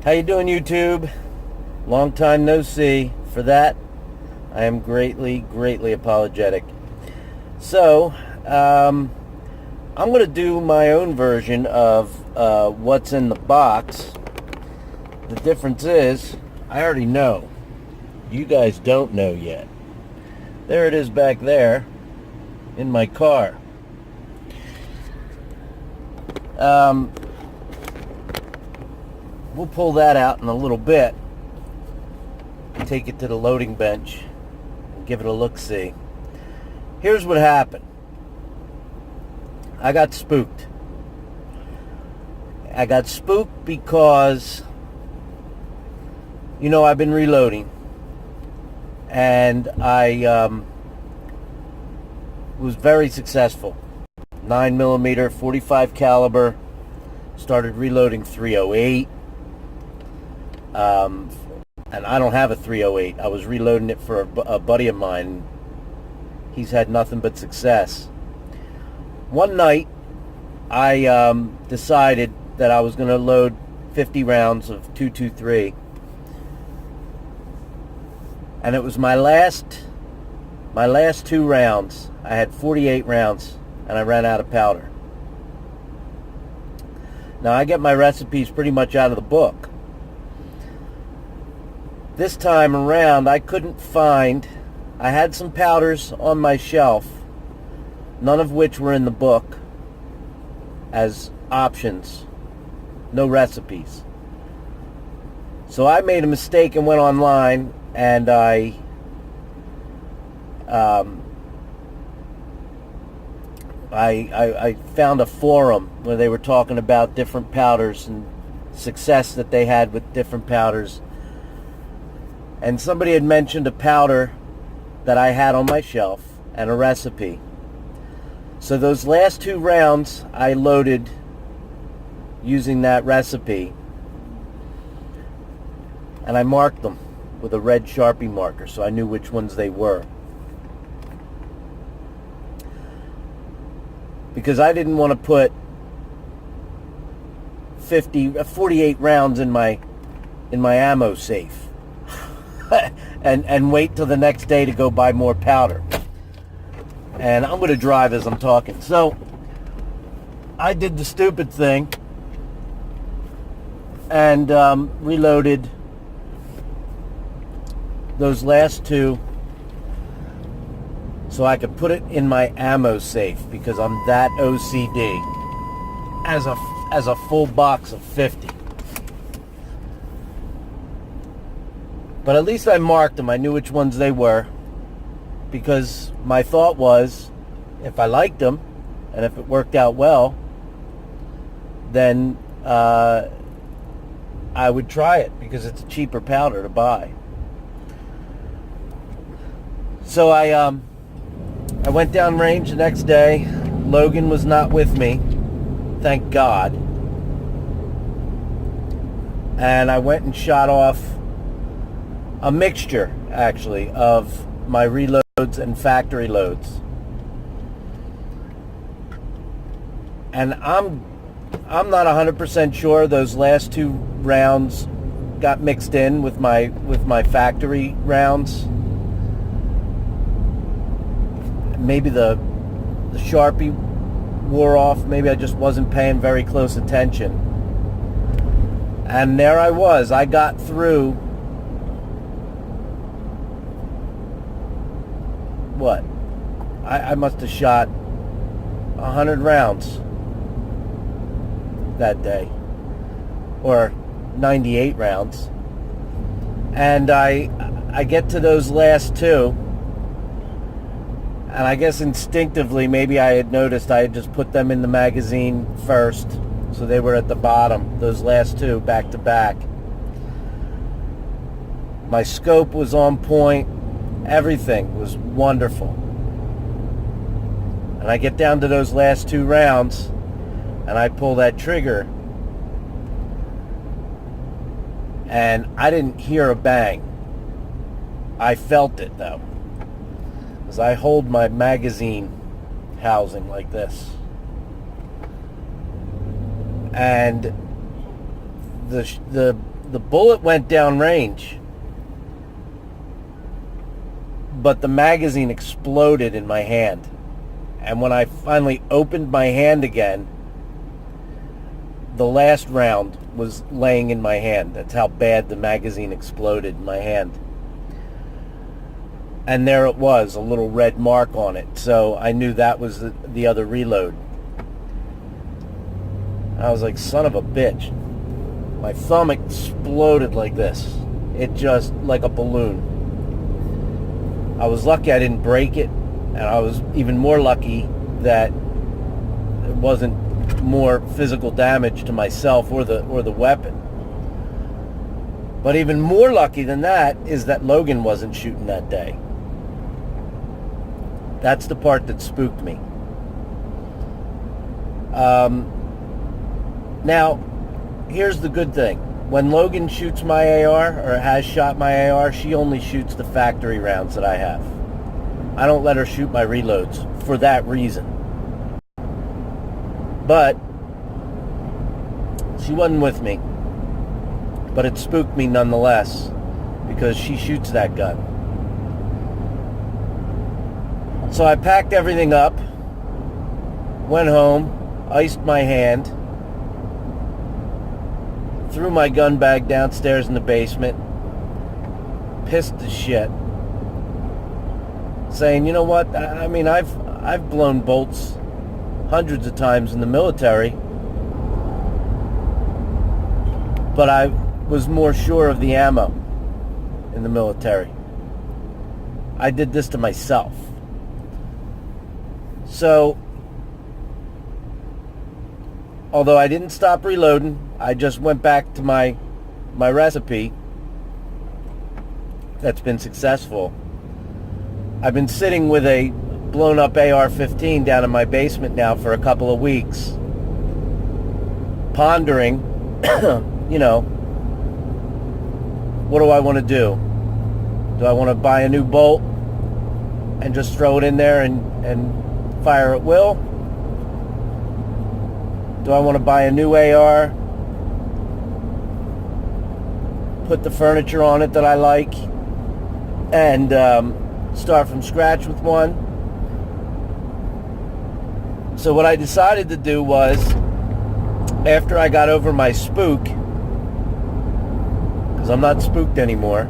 How you doing, YouTube? Long time no see. For that, I am greatly apologetic. So, I'm going to do my own version of what's in the box. The difference is, I already know. You guys don't know yet. There it is back there in my car. We'll pull that out in a little bit. Take it to the loading bench and give it a look-see. Here's what happened. I got spooked. I got spooked because, I've been reloading. And I was very successful. 9mm, 45 caliber. Started reloading 308. And I don't have a 308. I was reloading it for a buddy of mine. He's had nothing but success. One night, I decided that I was going to load 50 rounds of 223. And it was my last 2 rounds. I had 48 rounds, and I ran out of powder. Now, I get my recipes pretty much out of the book. This time around, I couldn't find... I had some powders on my shelf, none of which were in the book as options. No recipes. So I made a mistake and went online, and I found a forum where they were talking about different powders and success that they had with different powders. And somebody had mentioned a powder that I had on my shelf and a recipe. So those last 2 rounds I loaded using that recipe, and I marked them with a red Sharpie marker so I knew which ones they were. Because I didn't want to put 48 rounds in my ammo safe. and wait till the next day to go buy more powder. And I'm going to drive as I'm talking. So, I did the stupid thing and reloaded those last 2 so I could put it in my ammo safe, because I'm that OCD as a full box of 50. But at least I marked them. I knew which ones they were, because my thought was, if I liked them and if it worked out well, then I would try it, because it's a cheaper powder to buy. So I went down range the next day. Logan was not with me, thank God. And I went and shot off a mixture, actually, of my reloads and factory loads. And I'm not 100% sure those last 2 rounds got mixed in with my factory rounds. Maybe the Sharpie wore off. Maybe I just wasn't paying very close attention. And there I was. I got through... what? I must have shot 100 rounds that day, or 98 rounds, and I get to those last 2, and I guess instinctively maybe I had noticed I had just put them in the magazine first, so they were at the bottom, those last 2 back to back. My scope was on point. Everything was wonderful. And I get down to those last 2 rounds, and I pull that trigger, and I didn't hear a bang. I felt it, though, as I hold my magazine housing like this. And the the bullet went downrange, but the magazine exploded in my hand. And when I finally opened my hand again, the last round was laying in my hand. That's how bad the magazine exploded in my hand. And there it was, a little red mark on it. So I knew that was the other reload. I was like, son of a bitch. My thumb exploded like this. It just, like a balloon. I was lucky I didn't break it, and I was even more lucky that it wasn't more physical damage to myself or the weapon. But even more lucky than that is that Logan wasn't shooting that day. That's the part that spooked me. Now, here's the good thing. When Logan shoots my AR, or has shot my AR, she only shoots the factory rounds that I have. I don't let her shoot my reloads for that reason. But she wasn't with me. But it spooked me nonetheless, because she shoots that gun. So I packed everything up, went home, iced my hand, threw my gun bag downstairs in the basement, pissed as shit, saying, you know what, I mean, I've blown bolts hundreds of times in the military, but I was more sure of the ammo in the military. I did this to myself. So, although I didn't stop reloading, I just went back to my recipe that's been successful. I've been sitting with a blown up AR-15 down in my basement now for a couple of weeks, pondering, you know, what do I want to do? Do I want to buy a new bolt and just throw it in there and fire at will? Do I want to buy a new AR, put the furniture on it that I like, and start from scratch with one? So what I decided to do was, after I got over my spook, because I'm not spooked anymore,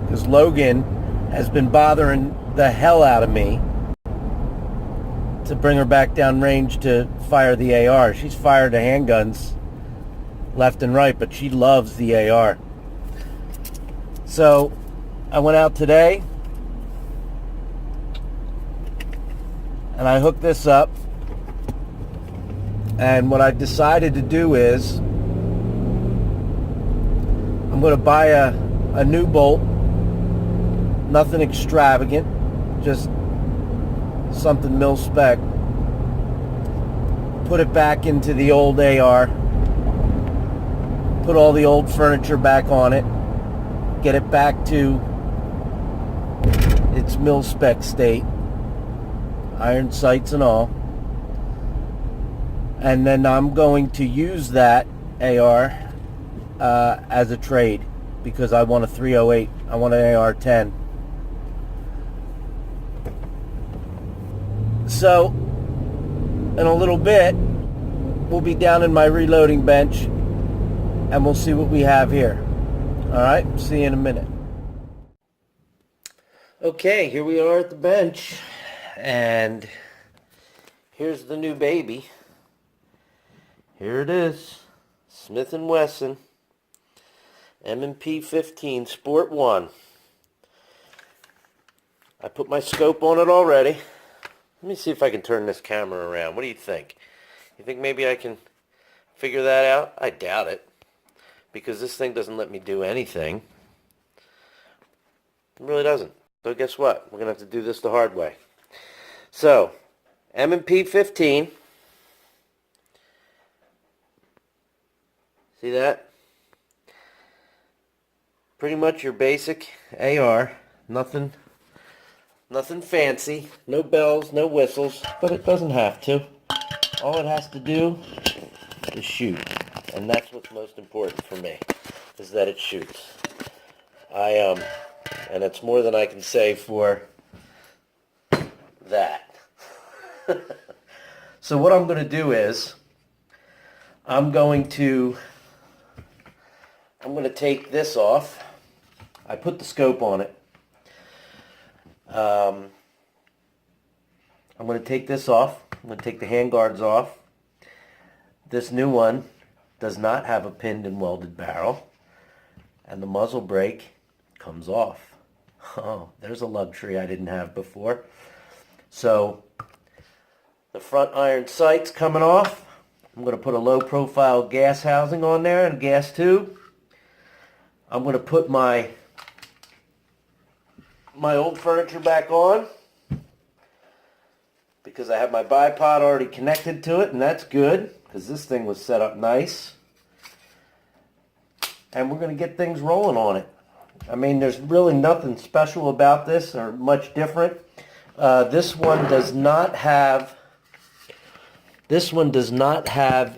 because Logan has been bothering the hell out of me to bring her back down range to fire the AR. She's fired the handguns left and right, but she loves the AR. So I went out today and I hooked this up, and what I decided to do is I'm going to buy a new bolt, nothing extravagant, just something mil spec, put it back into the old AR, put all the old furniture back on it, get it back to its mil spec state, iron sights and all, and then I'm going to use that AR as a trade, because I want a 308. I want an AR-10. So in a little bit we'll be down in my reloading bench and we'll see what we have here. Alright, see you in a minute. Okay, here we are at the bench, and here's the new baby. Here it is, Smith & Wesson M&P 15 Sport 1. I put my scope on it already. Let me see if I can turn this camera around. What do you think? You think maybe I can figure that out? I doubt it, because this thing doesn't let me do anything. It really doesn't. So guess what? We're going to have to do this the hard way. So, M&P 15. See that? Pretty much your basic AR. Nothing fancy. No bells, no whistles. But it doesn't have to. All it has to do is shoot. And that's what's most important for me. is that it shoots. And it's more than I can say for that. So what I'm going to do is, I'm going to take this off. I put the scope on it. I'm going to take this off. I'm going to take the hand guards off. This new one does not have a pinned and welded barrel. And the muzzle brake comes off. Oh, there's a luxury I didn't have before. So the front iron sight's coming off. I'm going to put a low profile gas housing on there and a gas tube. I'm going to put my old furniture back on because I have my bipod already connected to it, and that's good because this thing was set up nice. And we're going to get things rolling on it. I mean, there's really nothing special about this or much different. This one does not have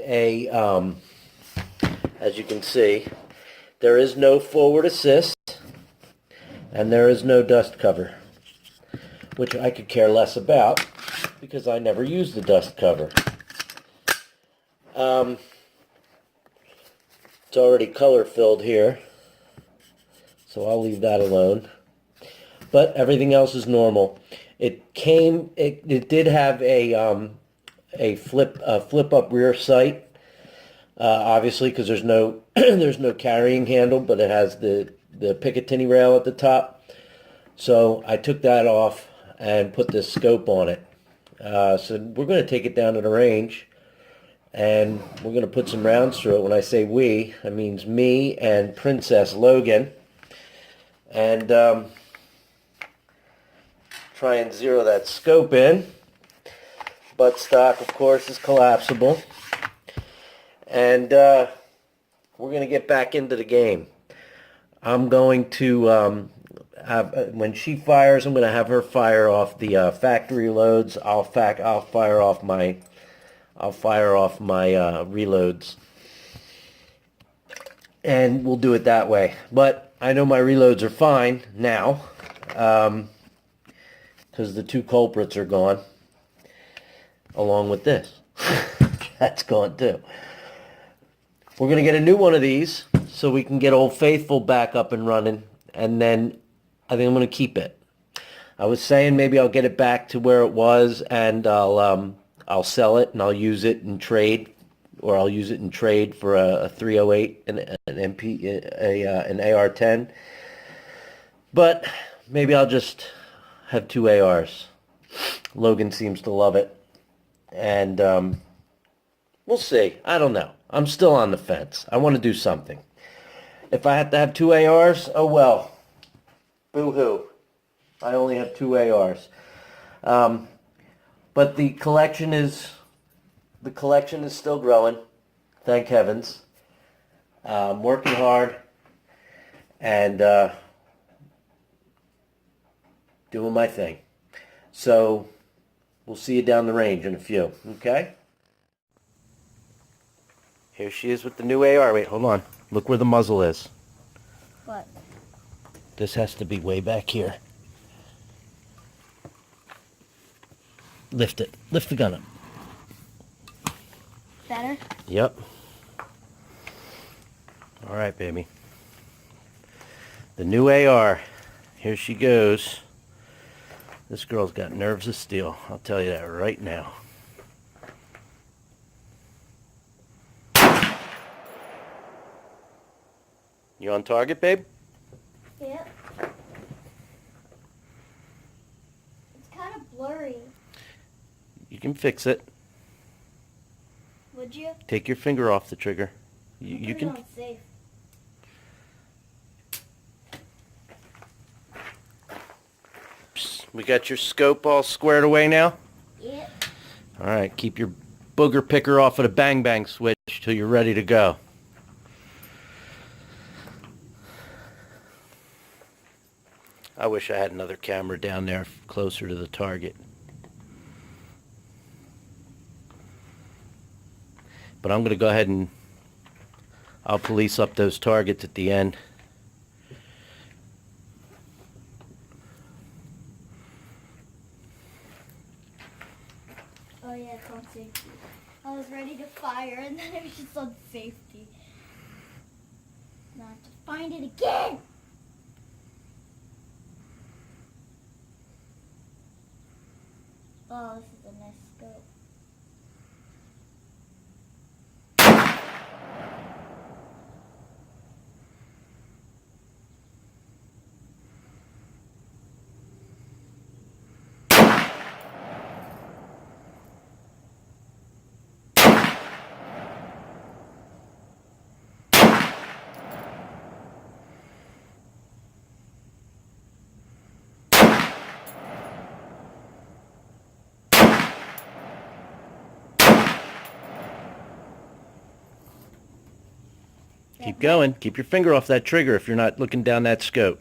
a, as you can see, there is no forward assist and there is no dust cover, which I could care less about because I never use the dust cover. It's already color filled here, so I'll leave that alone. But everything else is normal. It did have a flip up rear sight, obviously, because there's no there's no carrying handle, but it has the Picatinny rail at the top. So I took that off and put this scope on it. So we're going to take it down to the range, and we're going to put some rounds through it. When I say we, that means me and Princess Logan, and try and zero that scope in. Buttstock, of course, is collapsible, and we're going to get back into the game. I'm going to when she fires, I'm going to have her fire off the factory loads. I'll fire off my reloads, and we'll do it that way. But I know my reloads are fine now because the two culprits are gone, along with this. That's gone too. We're going to get a new one of these so we can get Old Faithful back up and running, and then I think I'm going to keep it. I was saying maybe I'll get it back to where it was, and I'll sell it and I'll use it in trade, or I'll use it in trade for a 308 and an AR-10. But maybe I'll just have two ARs. Logan seems to love it, and we'll see. I don't know. I'm still on the fence. I want to do something. If I have to have two ARs, oh well. Boo-hoo. I only have two ARs. But the collection is still growing. Thank heavens. I'm working hard and doing my thing. So we'll see you down the range in a few. Okay? Here she is with the new AR. Wait, hold on. Look where the muzzle is. What? This has to be way back here. Lift it. Lift the gun up. Better? Yep. All right, baby. The new AR. Here she goes. This girl's got nerves of steel. I'll tell you that right now. You on target, babe? Yeah. It's kind of blurry. You can fix it. Would you? Take your finger off the trigger. You can. On safe. We got your scope all squared away now? Yep. All right, keep your booger picker off of the bang bang switch till you're ready to go. I wish I had another camera down there closer to the target. But I'm going to go ahead and I'll police up those targets at the end. Oh yeah, it's on safety. I was ready to fire and then it was just on safety. Now I have to find it again! Oh, this is a nice scope. Keep going. Keep your finger off that trigger if you're not looking down that scope.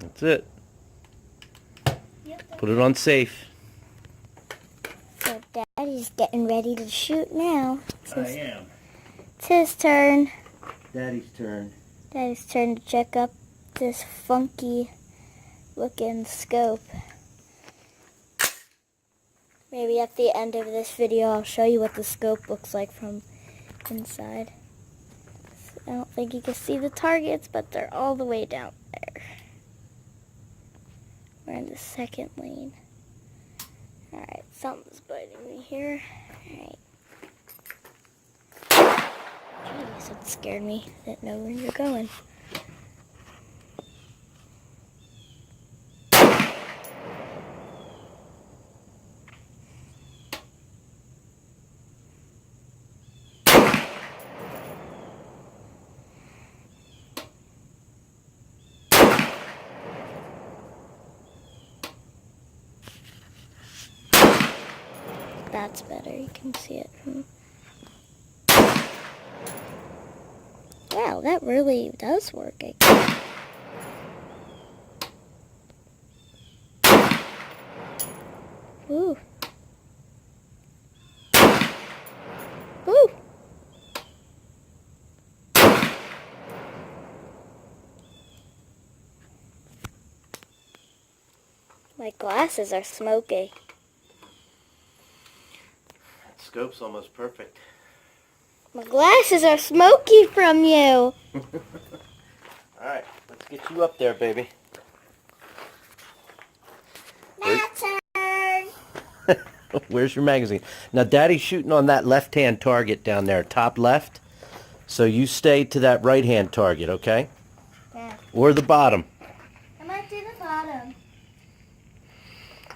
That's it. Yep, Put it on safe. so Daddy's getting ready to shoot now. I am. It's his turn. Daddy's turn. Daddy's turn to check up this funky looking scope. Maybe at the end of this video I'll show you what the scope looks like from inside. I don't think you can see the targets, but they're all the way down there. We're in the second lane. Alright, something's biting me here. Alright. Jeez, that scared me. I didn't know where you're going. That's better. You can see it from... Wow, that really does work. I guess. Ooh. Ooh. My glasses are smoky. Scope's almost perfect. My glasses are smoky from you. Alright, let's get you up there, baby. My turn. Where's your magazine? Now, Daddy's shooting on that left-hand target down there, top left. So you stay to that right-hand target, okay? Yeah. Or the bottom. I might do the bottom.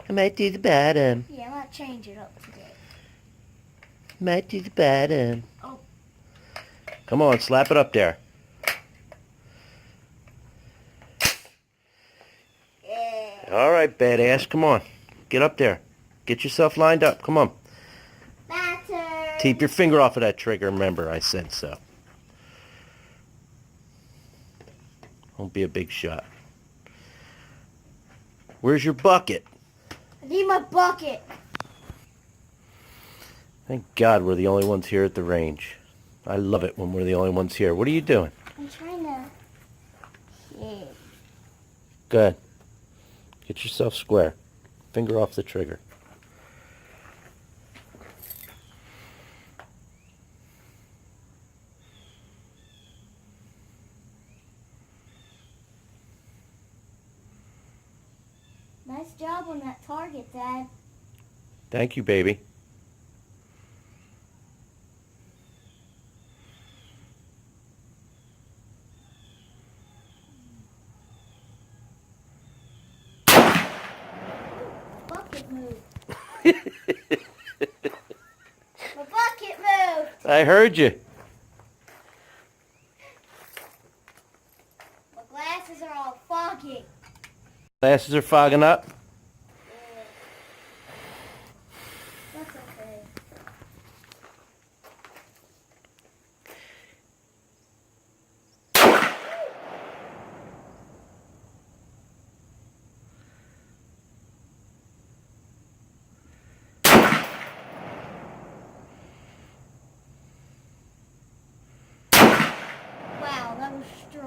I might do the bottom. Yeah, I might change it up today. Might do the bottom. Oh. Come on, slap it up there. Yeah. All right, badass. Come on. Get up there. Get yourself lined up. Come on. My turn. Keep your finger off of that trigger. Remember, I said so. Won't be a big shot. Where's your bucket? I need my bucket. Thank God we're the only ones here at the range. I love it when we're the only ones here. What are you doing? I'm trying to... Yeah. Good. Get yourself square. Finger off the trigger. Nice job on that target, Dad. Thank you, baby. Bucket moved. My bucket moved. I heard you. My glasses are all foggy. Glasses are fogging up. That's okay.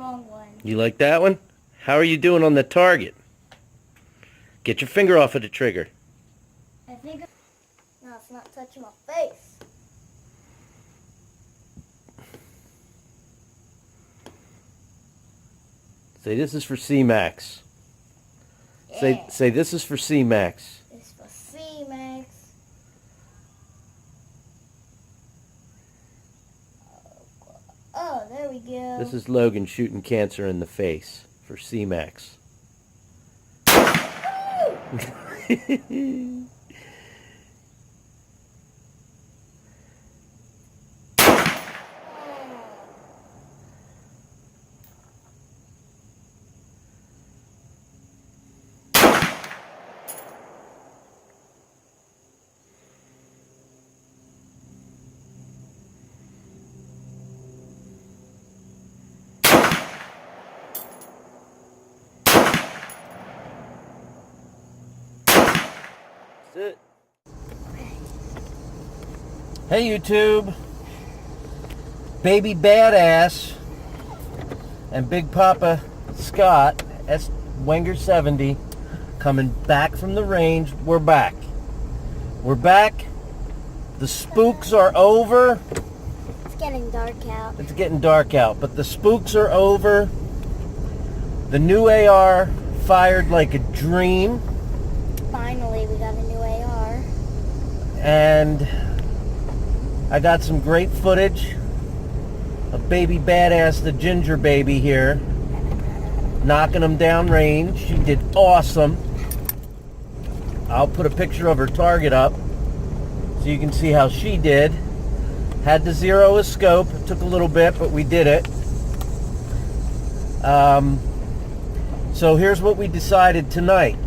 long one. You like that one? How are you doing on the target? Get your finger off of the trigger. I think... No, it's not touching my face. Say this is for CMAX. Yeah. Say this is for CMAX. It's for CMAX. Oh, there we go. This is Logan shooting cancer in the face for CMAX. That's it. Hey YouTube, Baby Badass and Big Papa Scott, S. Wenger 70, coming back from the range. We're back. We're back. The spooks are over. It's getting dark out. It's getting dark out, but the spooks are over. The new AR fired like a dream. Finally, we got a new AR. And I got some great footage of Baby Badass, the ginger baby here, knocking them down range. She did awesome. I'll put a picture of her target up so you can see how she did. Had to zero a scope. It took a little bit, but we did it. So here's what we decided tonight.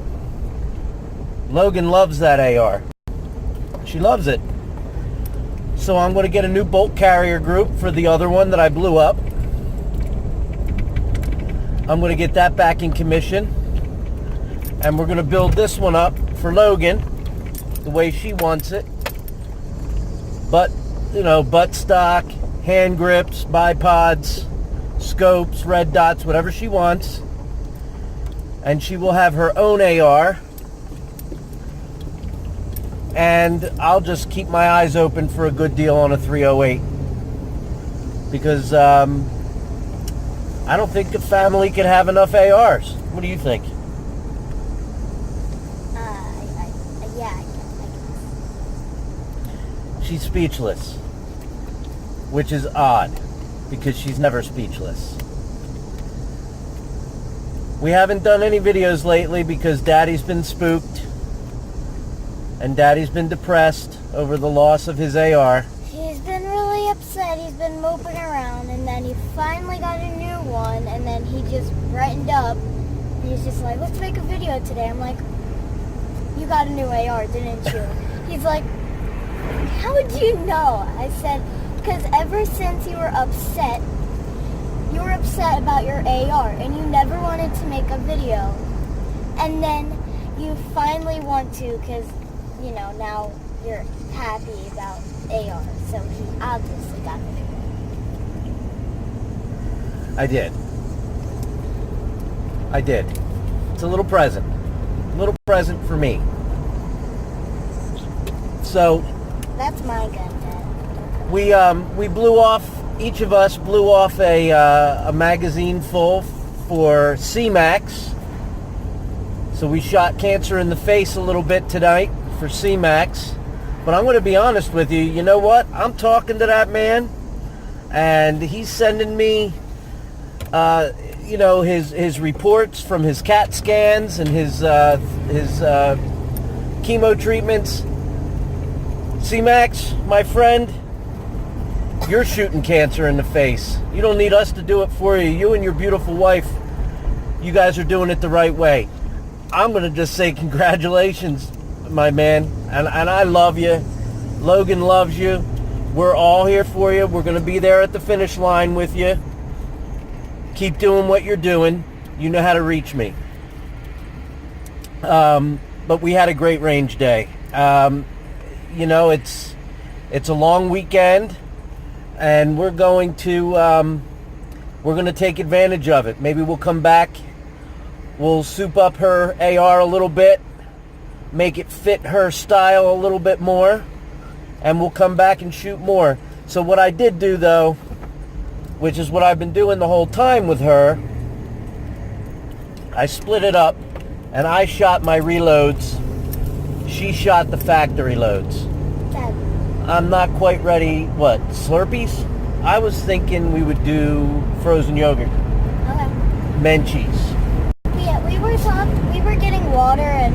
Logan loves that AR. She loves it. So I'm going to get a new bolt carrier group for the other one that I blew up. I'm going to get that back in commission. And we're going to build this one up for Logan the way she wants it. But, you know, butt stock, hand grips, bipods, scopes, red dots, whatever she wants. And she will have her own AR. And I'll just keep my eyes open for a good deal on a 308. Because I don't think a family can have enough ARs. What do you think? Yeah, I guess. She's speechless. Which is odd, because she's never speechless. We haven't done any videos lately because Daddy's been spooked. And Daddy's been depressed over the loss of his AR. He's been really upset. He's been moping around, and then he finally got a new one, and then he just brightened up. And he's just like, let's make a video today. I'm like, you got a new AR, didn't you? He's like, how would you know? I said, because ever since you were upset about your AR, and you never wanted to make a video. And then you finally want to, because you know, now you're happy about AR, so he obviously got a new one. I did. It's a little present. A little present for me. So That's my gun, Dad. we blew off, each of us blew off a magazine full for CMAX. So we shot cancer in the face a little bit tonight for CMAX. But I'm going to be honest with you. You know what? I'm talking to that man, and he's sending me, you know, his reports from his CAT scans and his chemo treatments. CMAX, my friend, you're shooting cancer in the face. You don't need us to do it for you. You and your beautiful wife, you guys are doing it the right way. I'm going to just say congratulations, my man. And I love you. Logan loves you. We're all here for you. We're going to be there at the finish line with you. Keep doing what you're doing. You know how to reach me. But we had a great range day. You know, it's a long weekend, and we're going to we're going to take advantage of it. Maybe we'll come back, we'll soup up her AR a little bit, make it fit her style a little bit more, and we'll come back and shoot more. So what I did do, though, which is what I've been doing the whole time with her, I split it up, and I shot my reloads. She shot the factory loads. Dad. I'm not quite ready. What, Slurpees? I was thinking we would do frozen yogurt. Okay. Menchie's. Yeah, we were getting water and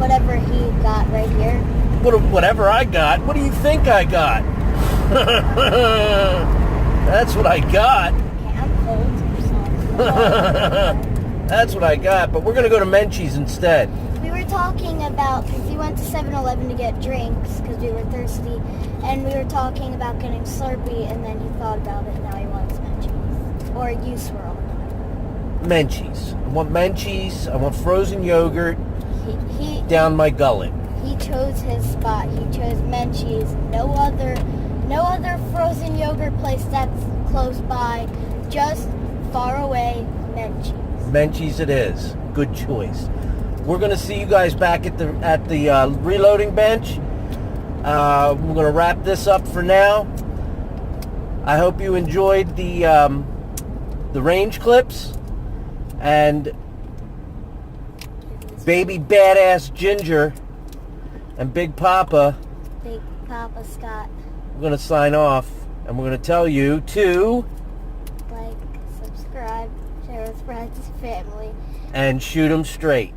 whatever he got right here. Whatever I got? What do you think I got? That's what I got. Okay, I'm cold. That's what I got, but we're going to go to Menchie's instead. We were talking about, because we went to 7-Eleven to get drinks because we were thirsty, and we were talking about getting Slurpee, and then he thought about it, and now he wants Menchie's. Or U-Swirl. Menchie's. I want Menchie's. I want frozen yogurt He down my gullet. He chose his spot. He chose Menchie's. No other frozen yogurt place that's close by. Just far away, Menchie's. Menchie's it is. Good choice. We're going to see you guys back at the reloading bench. We're going to wrap this up for now. I hope you enjoyed the range clips, and baby badass Ginger and Big Papa. Big Papa Scott. We're going to sign off, and we're going to tell you to Like, subscribe, share with friends, family. and shoot 'em straight.